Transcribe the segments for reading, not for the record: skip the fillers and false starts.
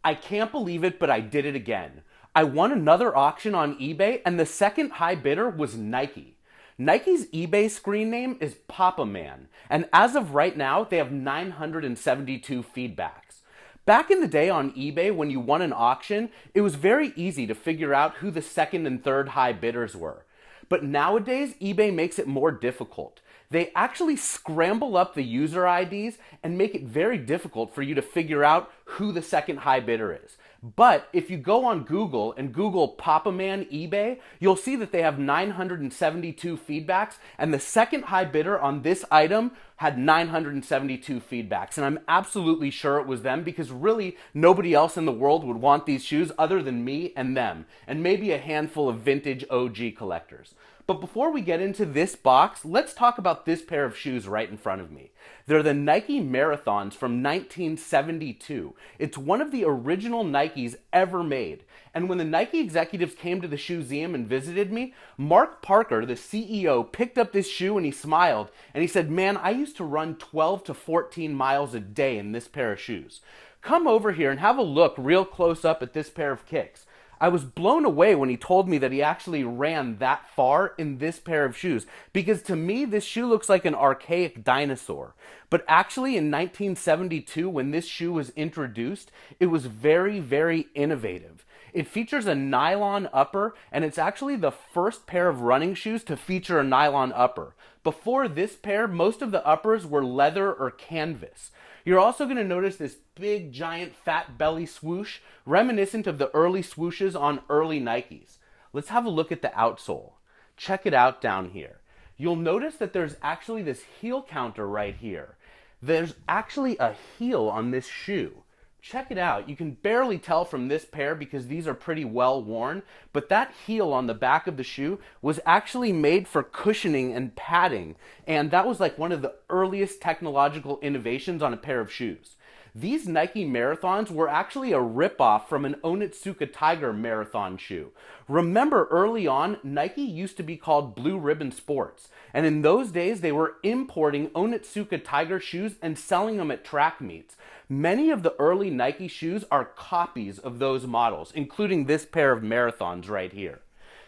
I can't believe it, but I did it again. I won another auction on eBay, and the second high bidder was Nike. Nike's eBay screen name is Papa Man, and as of right now, they have 972 feedbacks. Back in the day on eBay, when you won an auction, it was very easy to figure out who the second and third high bidders were. But nowadays, eBay makes it more difficult. They actually scramble up the user IDs and make it very difficult for you to figure out who the second high bidder is. But if you go on Google and Google Papa Man eBay, you'll see that they have 972 feedbacks, and the second high bidder on this item had 972 feedbacks. And I'm absolutely sure it was them, because really nobody else in the world would want these shoes other than me and them, and maybe a handful of vintage OG collectors. But before we get into this box, let's talk about this pair of shoes right in front of me. They're the Nike Marathons from 1972. It's one of the original Nikes ever made. And when the Nike executives came to the ShoeZeum and visited me, Mark Parker, the CEO, picked up this shoe and he smiled. And he said, "Man, I used to run 12 to 14 miles a day in this pair of shoes. Come over here and have a look real close up at this pair of kicks." I was blown away when he told me that he actually ran that far in this pair of shoes, because to me, this shoe looks like an archaic dinosaur. But actually, in 1972, when this shoe was introduced, it was very, very innovative. It features a nylon upper, and it's actually the first pair of running shoes to feature a nylon upper. Before this pair, most of the uppers were leather or canvas. You're also going to notice this big, giant, fat belly swoosh, reminiscent of the early swooshes on early Nikes. Let's have a look at the outsole. Check it out down here. You'll notice that there's actually this heel counter right here. There's actually a heel on this shoe. Check it out. You can barely tell from this pair because these are pretty well worn, but that heel on the back of the shoe was actually made for cushioning and padding, and that was like one of the earliest technological innovations on a pair of shoes. These Nike Marathons were actually a ripoff from an Onitsuka Tiger marathon shoe. Remember, early on, Nike used to be called Blue Ribbon Sports, and in those days they were importing Onitsuka Tiger shoes and selling them at track meets. Many of the early Nike shoes are copies of those models, including this pair of Marathons right here.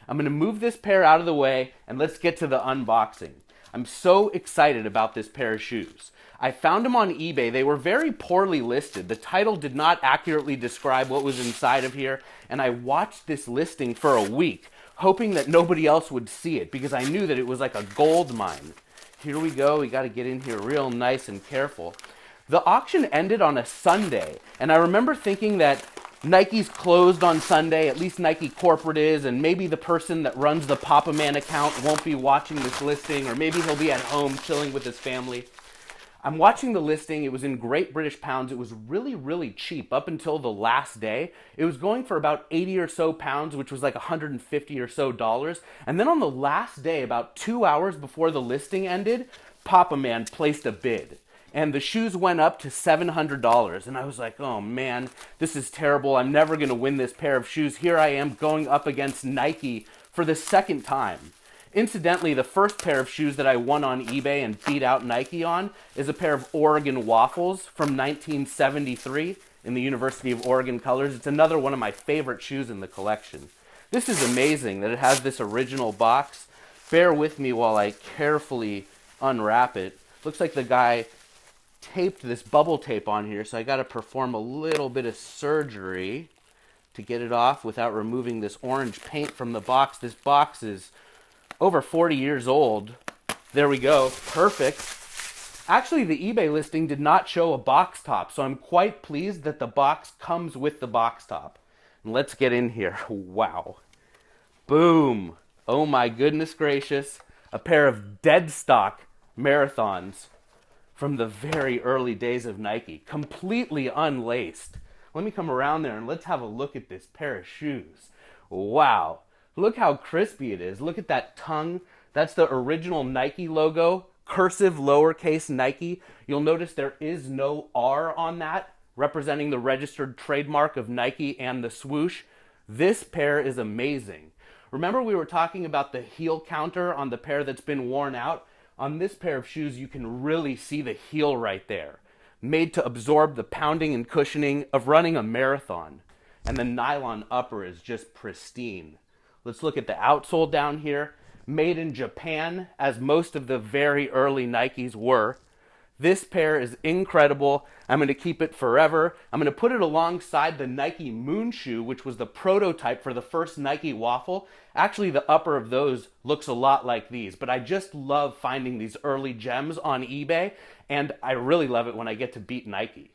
I'm going to move this pair out of the way and let's get to the unboxing. I'm so excited about this pair of shoes. I found them on eBay. They were very poorly listed. The title did not accurately describe what was inside of here, and I watched this listing for a week, hoping that nobody else would see it, because I knew that it was like a gold mine. Here we go. We got to get in here real nice and careful. The auction ended on a Sunday, and I remember thinking that Nike's closed on Sunday, at least Nike corporate is, and maybe the person that runs the Papa Man account won't be watching this listing, or maybe he'll be at home chilling with his family. I'm watching the listing. It was in Great British pounds. It was really, really cheap up until the last day. It was going for about 80 or so pounds, which was like 150 or so dollars. And then on the last day, about 2 hours before the listing ended, Papa Man placed a bid. And the shoes went up to $700. And I was like, oh man, this is terrible. I'm never going to win this pair of shoes. Here I am going up against Nike for the second time. Incidentally, the first pair of shoes that I won on eBay and beat out Nike on is a pair of Oregon Waffles from 1973 in the University of Oregon colors. It's another one of my favorite shoes in the collection. This is amazing that it has this original box. Bear with me while I carefully unwrap it. Looks like the guy taped this bubble tape on here, so I got to perform a little bit of surgery to get it off without removing this orange paint from the box. This box is over 40 years old. There we go. Perfect. Actually, the eBay listing did not show a box top, so I'm quite pleased that the box comes with the box top. And let's get in here. Wow. Boom. Oh my goodness gracious. A pair of dead stock Marathons from the very early days of Nike. Completely unlaced. Let me come around there and let's have a look at this pair of shoes. Wow. Look how crispy it is. Look at that tongue. That's the original Nike logo, cursive lowercase Nike. You'll notice there is no R on that, representing the registered trademark of Nike and the swoosh. This pair is amazing. Remember we were talking about the heel counter on the pair that's been worn out? On this pair of shoes, you can really see the heel right there. made to absorb the pounding and cushioning of running a marathon. And the nylon upper is just pristine. Let's look at the outsole down here. Made in Japan, as most of the very early Nikes were. This pair is incredible. I'm going to keep it forever. I'm going to put it alongside the Nike Moon Shoe, which was the prototype for the first Nike Waffle. Actually, the upper of those looks a lot like these, but I just love finding these early gems on eBay, and I really love it when I get to beat Nike.